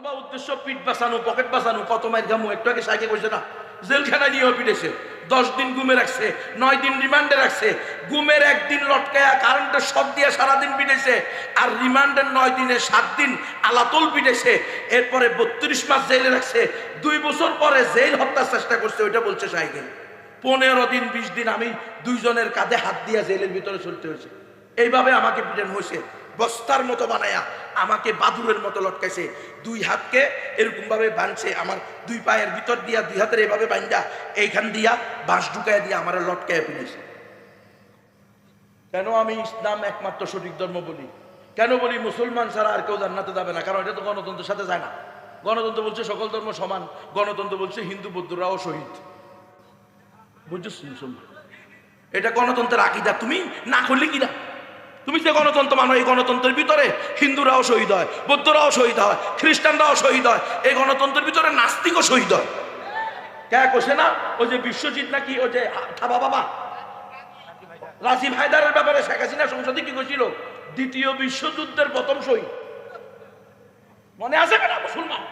লম্বা উদ্দেশ্য পিঠ বাঁচানো, পকেট বাঁচানো, কত মাইল ঘামু। একটু আগে সাইকে কইছে না, জেলখানায় নিয়েও পিটেছে, 10 দিন গুমে রাখছে, 9 দিন রিমান্ডে রাখছে। গুমের 1 দিন লটকায়া কারেন্টের শক দিয়ে সারাদিন পিটেছে, আর রিমান্ডের 9 দিনে 7 দিন আলাতল পিটেছে। এরপরে 32 মাস জেলে রাখছে। 2 বছর পরে জেল হত্যার চেষ্টা করছে, ওইটা বলছে সাইকেল। 15 দিন 20 দিন আমি 2 জনের কাঁধে হাত দিয়া জেলের ভিতরে চলতে হয়েছে। এইভাবে আমাকে পিটানো হয়েছে, বস্তার মতো বানায়া আমাকে বাদুরের মতো লটকাইছে। 2 হাতকে এরকম ভাবে বাঁধছে, আমার 2 পায়ের ভিতর দিয়া 2 হাতের এইভাবে বান্ধা এইখান দিয়া বাঁশ ঢুকাইয়া দিয়া আমার লটকাইয়া পিটাইছে। কেন আমি ইসলাম একমাত্র সঠিক ধর্ম বলি? কেন বলি মুসলমান ছাড়া আর কেউ জান্নাতে যাবে না? কারণ এটা তো গণতন্ত্রের সাথে যায় না। গণতন্ত্র বলছে সকল ধর্ম সমান, গণতন্ত্র বলছে হিন্দু বৌদ্ধরাও শহীদ। বুঝছিস মুসলমান? এটা গণতন্ত্রের আকীদা। তুমি না করলে কি না? তুমি যে গণতন্ত্র মানো, এই গণতন্ত্রের ভিতরে হিন্দুরাও শহীদ হয়, বৌদ্ধরাও শহীদ হয়, খ্রিস্টানরাও শহীদ হয়। এই গণতন্ত্রের ভিতরে নাস্তিকও শহীদ হয়। কে কোসে না? ওই যে বিশ্বজিৎ নাকি, ওই যে থাবা বাবা রাজীব হায়দারের ব্যাপারে শেখ হাসিনা সংসদে কি কইছিল? 2য় বিশ্বযুদ্ধের প্রথম শহীদ। মনে আছে কেনা? মুসলমান,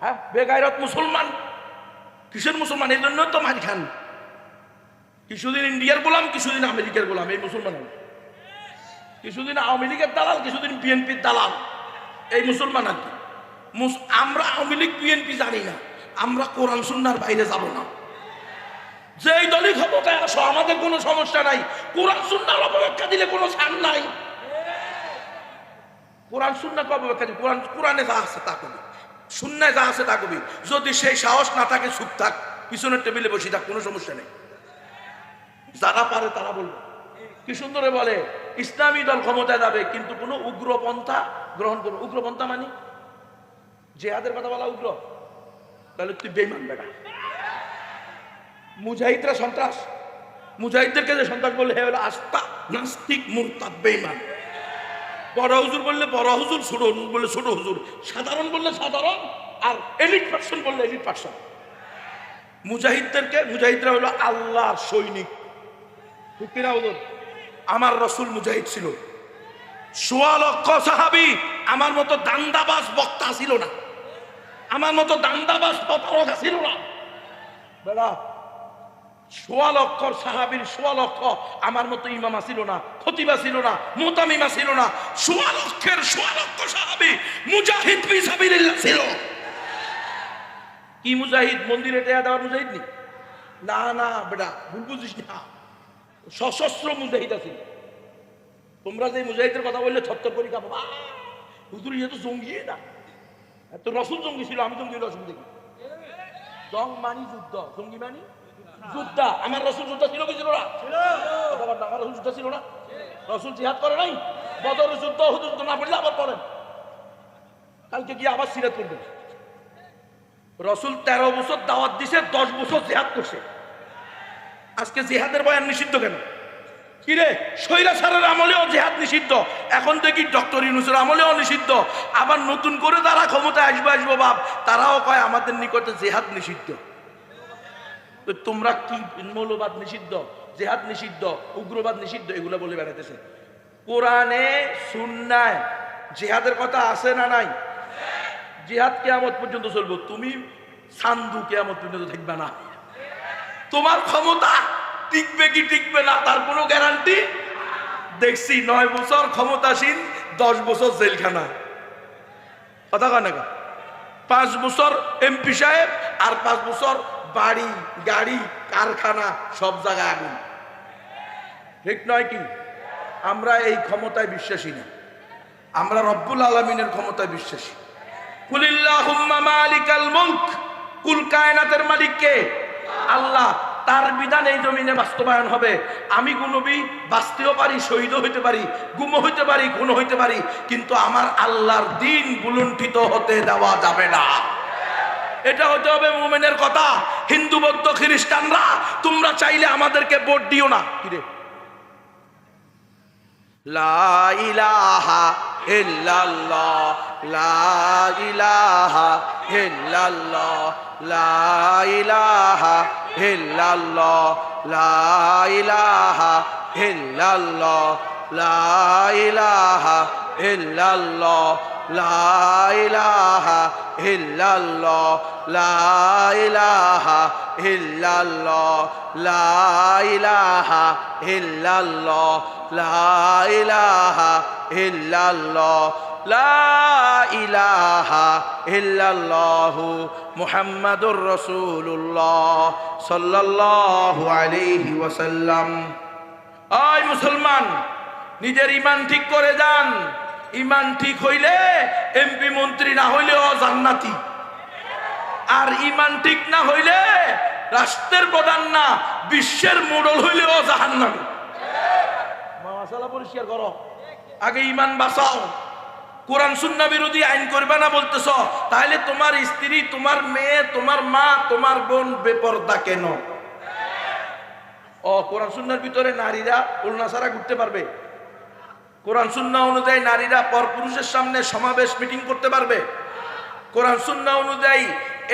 হ্যাঁ, বেগায়রত মুসলমান। কিসের মুসলমান? এই জন্য তো মার খান। কিছুদিন ইন্ডিয়ার গোলাম, কিছুদিন আমেরিকার গোলাম, এই মুসলমান। কিছুদিন আওয়ামী লীগের দালাল, কিছুদিন বিএনপির দালাল, এই মুসলমান আর কি। আমরা আওয়ামী লীগ বিএনপি জানি না, আমরা কোরআন সুন্নাহর বাইরে যাব না। যেই দলই ক্ষমতায় আসো আমাদের কোনো সমস্যা নাই, কোরআন সুন্নাহর অপব্যাখ্যা দিলে কোনো ছাড় নাই। কোরআন সুন্নাহকে অপব্যাখ্যা দিই, কোরআনে যা আছে তা কবি, সুন্নায় যা আছে তা কবি। যদি সেই সাহস না থাকে, চুপ থাক, পিছনের টেবিলে বসে থাক, কোনো সমস্যা নেই। যারা পারে তারা বলবে। কি সুন্দরে বলে, ইসলামী দল ক্ষমতায় যাবে কিন্তু কোনো উগ্রপন্থা গ্রহণ করবে। উগ্রপন্থা মানে জিহাদের কথা বলা উগ্র? তাহলে তুই বেঈমান বেটা। মুজাহিদরা সন্ত্রাস, মুজাহিদদেরকে যে সন্ত্রাস বললে হে হলো আস্তা নাস্তিক মুরতাদ বেঈমান। বড় হুজুর বললে বড় হুজুর, ছোট হুজুর বললে ছোট হুজুর, সাধারণ বললে সাধারণ, আর এলিট পার্সন বললে এলিট পার্সন। মুজাহিদরা হলো আল্লাহর সৈনিক। ঠিক কিনা হুজুর? আমার রসুল মুজাহিদ ছিল। 16 লক্ষ সাহাবী। আমার মতো দান্দাবাজ বক্তা ছিল না, আমার মতো দান্দাবাজ প্রতারক ছিল না বেড়া। 16 লক্ষ সাহাবীর 16 লক্ষ আমার মতো ইমামা ছিল না, খতিবা ছিল না, মুতামিমা ছিল না। 16 লক্ষের 16 লক্ষ সাহাবী মুজাহিদ ফি সাবিলিল্লাহ ছিল। কি মুজাহিদ? মন্দিরে টেয়া দেওয়ার মুজাহিদ নি? না না বেটা, ভুল বুঝিস না। সশস্ত্র মুজাহিদ আছে। তোমরা যে মুজাহিদের কথা বললে ছত্তর করি কাঁপো, হুজুর ইয়ে তো জঙ্গি না। তো রসুল জঙ্গি ছিল, আমি জঙ্গি রসুল দেখি। জং মানি যুদ্ধ, জঙ্গি মানি যোদ্ধা। আমার রসুল যোদ্ধা ছিল কি ছিল না? আমার রসুল যোদ্ধা ছিল না? রসুল জিহাদ করে নাই? বদরের যুদ্ধ হুজুর যুদ্ধ না পড়লে আবার পড়েন, কালকে গিয়ে আবার সিরাত করবেন। রসুল 13 বছর দাওয়াত দিছে, 10 বছর জিহাদ করছে। আজকে জিহাদের বয়ান নিষিদ্ধ কেন? কিরে, স্বৈরাচারের আমলেও জিহাদ নিষিদ্ধ, এখন দেখি ডক্টর ইউনূসের আমলেও নিষিদ্ধ। আবার নতুন করে যারা ক্ষমতায় আসবো বাপ, তারাও কয় আমাদের নিকটে জিহাদ নিষিদ্ধ। তো তোমরা কি মৌলবাদ নিষিদ্ধ, জিহাদ নিষিদ্ধ, উগ্রবাদ নিষিদ্ধ এগুলো বলে বেড়াইতেছে? কোরআনে সুন্নায় জিহাদের কথা আছে না নাই? জিহাদ কিয়ামত পর্যন্ত চলবো। তুমি সান্দু কিয়ামত পর্যন্ত থাকবে না। তোমার ক্ষমতা টিকবে কি টিকবে না তার কোনো গ্যারান্টি দেখছি। 9 বছর ক্ষমতাসীন, 10 বছর জেলখানা। কথা কয় না? 5 বছর এমপি সাহেব, আর 5 বছর বাড়ি গাড়ি কারখানা সব জায়গায় আগুন। ঠিক নয় কি? আমরা এই ক্ষমতায় বিশ্বাসী না, আমরা রব্বুল আলামিনের ক্ষমতায় বিশ্বাসী। কুলিল্লাহুম্মা মালিকাল মুলক, কুল কায়নাতের মালিক কে? আল্লাহ। তার বিধান এই জমিনে বাস্তবায়ন হবে। আমি নবী বাঁচতেও পারি, শহীদও হইতে পারি, গুমও হইতে পারি, খুন হইতে পারি, কিন্তু আমার আল্লাহর দ্বীন বুলুণ্ঠিত হতে দেওয়া যাবে না। এটা হতে হবে মুমিনের কথা। হিন্দু বৌদ্ধ খ্রিস্টানরা তোমরা চাইলে আমাদেরকে ভোট দিও না। কিরে, লা ইলাহা ইল্লাল্লাহ, লা ইলাহা ইল্লাল্লাহ, লা ইলাহা ইল্লাল্লাহ, লা ইলাহা ইল্লাল্লাহ, লা ইলাহা ইল্লাল্লাহ লা ইলাহা ইল্লাল্লাহ লা ইলাহা ইল্লাল্লাহ লা ইলাহা ইল্লাল্লাহ লা ইলাহা ইল্লাল্লাহ লা ইলাহা ইল্লাল্লাহু মুহাম্মাদুর রাসূলুল্লাহ সাল্লাল্লাহু আলাইহি ওয়াসাল্লাম। আয় মুসলমান, নিজের ঈমান ঠিক করে যান। ঈমান ঠিক হইলে এমপি মন্ত্রী না হইলেও জান্নাতি, আর ঈমান ঠিক না হইলে রাষ্ট্রের প্রধান না বিশ্বের মোড়ল হইলেও জাহান্নামী। মাসালা পরিষ্কার করো, আগে ঈমান বাঁচাও। কোরআন সুন্নাহ বিরোধী আইন করবে না বলতেছ, তাহলে তোমার স্ত্রী, তোমার মেয়ে, তোমার মা, তোমার বোন বেপরদা কেন? ও কোরআন সুন্নাহর ভিতরে নারীরা উলনা ছাড়া ঘুরতে পারবে? কোরআন সুন্নাহ অনুযায়ী নারীরা পরপুরুষের সামনে সমাবেশ মিটিং করতে পারবে? কোরআন সুন্নাহ অনুযায়ী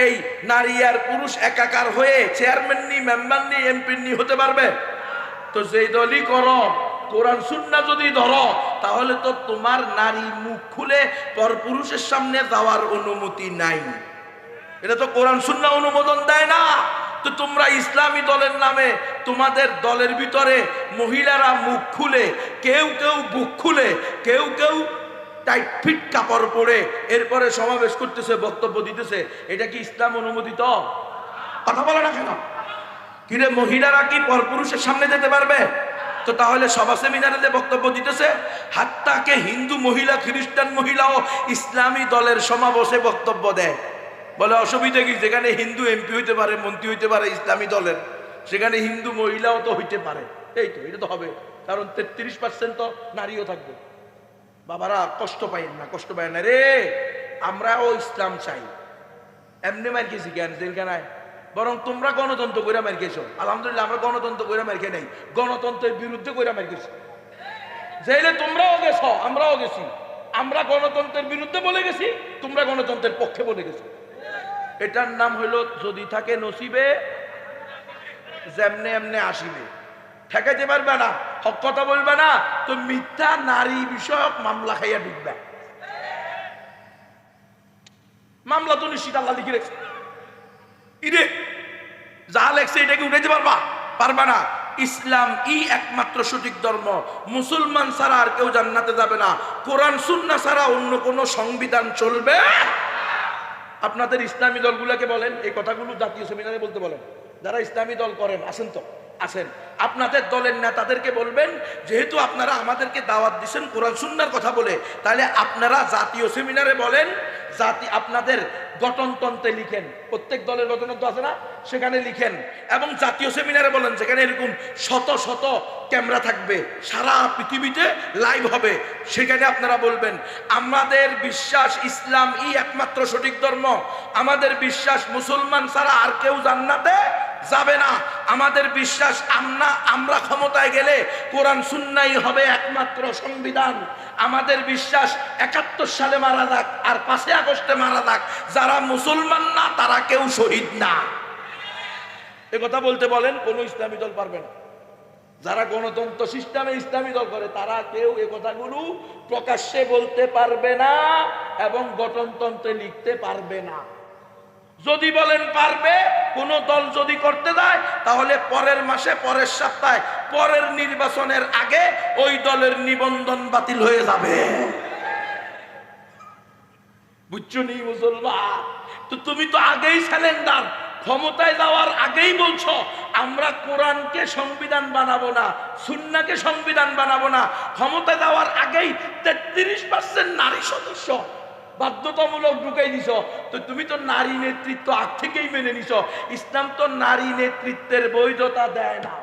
এই নারী আর পুরুষ একাকার হয়ে চেয়ারম্যান নি, মেম্বার নি, এমপি নি হতে পারবে? তো যেই দলই করো, কোরআন সুন্নাহ যদি ধরো, তাহলে তো তোমার নারী মুখ খুলে পরপুরুষের সামনে যাওয়ার অনুমতি নাই। এটা তো কোরআন সুন্নাহ অনুমোদন দেয় না। তো তোমরা ইসলামী দলের নামে তোমাদের দলের ভিতরে মহিলারা মুখ খুলে, কেউ কেউ বুক খুলে, কেউ কেউ টাইট ফিট কাপড় পরে এরপরে সমাবেশ করতেছে, বক্তব্য দিতেছে, এটা কি ইসলাম অনুমোদিত? কথা বলে না কেন? কিরে, মহিলারা কি পরপুরুষের সামনে যেতে পারবে? তো তাহলে সভা সেমিনারে যে বক্তব্য দিতেছে, হাত্তাকে হিন্দু মহিলা, খ্রিস্টান মহিলাও ইসলামী দলের সমাবেশে বক্তব্য দেয়। বলে অসুবিধা কি? যেখানে হিন্দু এমপি হইতে পারে, মন্ত্রী হইতে পারে ইসলামী দলের, সেখানে হিন্দু মহিলাও তো হইতে পারে। এই তো, এটা তো হবে, কারণ 33% তো নারীও থাকবে। বাবারা কষ্ট পাইন না, কষ্ট পাইন না রে। আমরাও ইসলাম চাই। এমনি মার খেয়েছি কেন জেলখানায়? বরং তোমরা গণতন্ত্র করে মার খেয়েছো। আলহামদুলিল্লাহ, আমরা গণতন্ত্র করে মার খেয়ে নেই, গণতন্ত্রের বিরুদ্ধে করে মার খেয়েছি। জেলে তোমরাও গেছো, আমরাও গেছি। আমরা গণতন্ত্রের বিরুদ্ধে বলে গেছি, তোমরা গণতন্ত্রের পক্ষে বলে গেছো। এটার নাম হইল যদি থাকে নসিবে, যেমনে এমনে আসিবে। ঠেকাইতে পারবে না, হক কথা বলবে না, তো মিথ্যা নারী বিষয়ক মামলা খাইয়া ঢুকবে। মামলা তো নিশ্চিত আল্লাহ লিখে রেখেছে। ইরে যা লেখছে এটাকে উঠাইতে পারবা না। ইসলাম একমাত্র সঠিক ধর্ম। মুসলমান ছাড়া আর কেউ জান্নাতে যাবে না। কোরআন সুন্নাহ ছাড়া অন্য কোন সংবিধান চলবে। আপনাদের ইসলামী দলগুলোকে বলেন, এই কথাগুলো জাতীয় সেমিনারে বলতে বলেন। যারা ইসলামী দল করেন আসেন, তো আসেন, আপনাদের দলের নেতাদেরকে বলবেন, যেহেতু আপনারা আমাদেরকে দাওয়াত দিচ্ছেন কোরআন সুন্নাহর কথা বলে, তাহলে আপনারা জাতীয় সেমিনারে বলেন, আপনাদের গঠনতন্ত্রে লিখেন, প্রত্যেক দলের গঠনতন্ত্র আছে না, সেখানে লিখেন। এবং জাতীয় সেমিনারে বলেন, যেখানে এরকম শত শত ক্যামেরা থাকবে, সারা পৃথিবীতে লাইভ হবে, সেখানে আপনারা বলবেন আমাদের বিশ্বাস ইসলাম একমাত্র সঠিক ধর্ম। আমাদের বিশ্বাস মুসলমান ছাড়া আর কেউ জান্নাতে যাবে না। আমাদের বিশ্বাস আমরা ক্ষমতায় গেলে কোরআন সুন্নাহই হবে একমাত্র সংবিধান। আমাদের বিশ্বাস 71 সালে মারা যাক আর 5 আগস্টে মারা যাক, যারা মুসলমান না তারা কেউ শহীদ না। এ কথা বলতে বলেন, কোন ইসলামী দল পারবে না। যারা গণতন্ত্র সিস্টেমে ইসলামী দল করে, তারা কেউ এ কথাগুলো প্রকাশ্যে বলতে পারবে না এবং গঠনতন্ত্রে লিখতে পারবে না। যদি বলেন পারবে, কোন দল যদি করতে যায়, তাহলে পরের মাসে, পরের সপ্তাহে, পরের নির্বাচনের আগে ওই দলের নিবন্ধন বাতিল হয়ে যাবে। বুঝছো নি মুসলমান? তো তুমি তো আগেই স্যালেন্ডার, ক্ষমতায় যাওয়ার আগেই বলছো আমরা কোরআনকে সংবিধান বানাবো না, সুন্নাহকে সংবিধান বানাবো না। ক্ষমতায় যাওয়ার আগেই 33% নারী সদস্য বাধ্যতামূলক ঢুকাই দিছ। তো তুমি তো নারী নেতৃত্ব আগ থেকেই মেনে নিছ। ইসলাম তো নারী নেতৃত্বের বৈধতা দেয় না।